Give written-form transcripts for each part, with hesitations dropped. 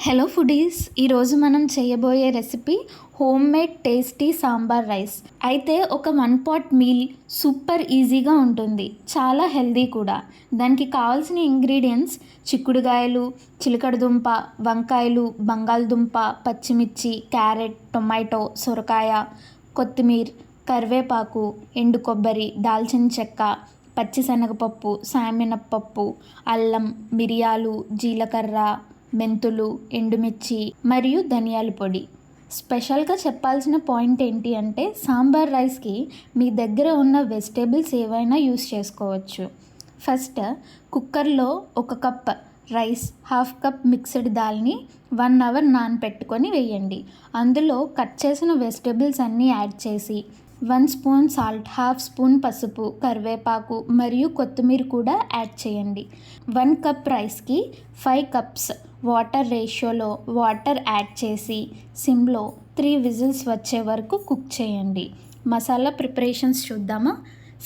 Hello foodies, ఈరోజు మనం చేయబోయే recipe home made tasty sambar rice. అయితే ఒక 1 pot మీల్ సూపర్ ఈజీగా ఉంటుంది, చాలా హెల్దీ కూడా. దానికి కావాల్సిన ఇంగ్రీడియంట్స్ చిక్కుడుగాయలు, చిలకడదుంప, వంకాయలు, బంగాళదుంప, పచ్చిమిర్చి, క్యారెట్, టొమాటో, సొరకాయ, కొత్తిమీర, కరివేపాకు, ఎండు కొబ్బరి, దాల్చిన చెక్క, పచ్చిశనగపప్పు, సామినపప్పు, అల్లం, మిరియాలు, జీలకర్ర, మెంతులు, ఎండుమిర్చి మరియు ధనియాల పొడి. స్పెషల్గా చెప్పాల్సిన పాయింట్ ఏంటి అంటే, సాంబార్ రైస్కి మీ దగ్గర ఉన్న వెజిటేబుల్స్ ఏవైనా యూస్ చేసుకోవచ్చు. ఫస్ట్ కుక్కర్లో 1 కప్ రైస్, 1/2 కప్ మిక్స్డ్ దాల్ని 1 అవర్ నానపెట్టుకొని వేయండి. అందులో కట్ చేసిన వెజిటేబుల్స్ అన్నీ యాడ్ చేసి 1 స్పూన్ సాల్ట్, 1/2 స్పూన్ పసుపు, కరివేపాకు మరియు కొత్తిమీర కూడా యాడ్ చేయండి. 1 కప్ రైస్కి 5 కప్స్ వాటర్ రేషియోలో వాటర్ యాడ్ చేసి సిమ్లో 3 విజిల్స్ వచ్చే వరకు కుక్ చేయండి. మసాలా ప్రిపరేషన్స్ చూద్దామా.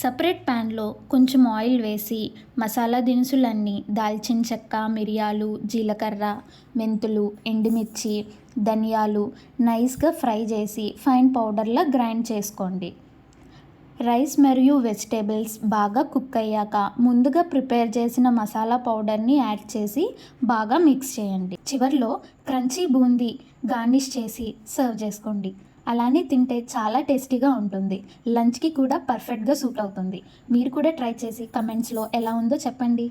సపరేట్ ప్యాన్లో కొంచెం ఆయిల్ వేసి మసాలా దినుసులన్నీ దాల్చిన చెక్క, మిరియాలు, జీలకర్ర, మెంతులు, ఎండుమిర్చి, ధనియాలు నైస్గా ఫ్రై చేసి ఫైన్ పౌడర్లా గ్రైండ్ చేసుకోండి. రైస్ మరియు వెజిటేబుల్స్ బాగా కుక్ అయ్యాక ముందుగా ప్రిపేర్ చేసిన మసాలా పౌడర్ని యాడ్ చేసి బాగా మిక్స్ చేయండి. చివర్లో క్రంచీ బూందీ గార్నిష్ చేసి సర్వ్ చేసుకోండి. అలానే తింటే చాలా టేస్టీగా ఉంటుంది. లంచ్కి కూడా పర్ఫెక్ట్గా సూట్ అవుతుంది. మీరు కూడా ట్రై చేసి కమెంట్స్లో ఎలా ఉందో చెప్పండి.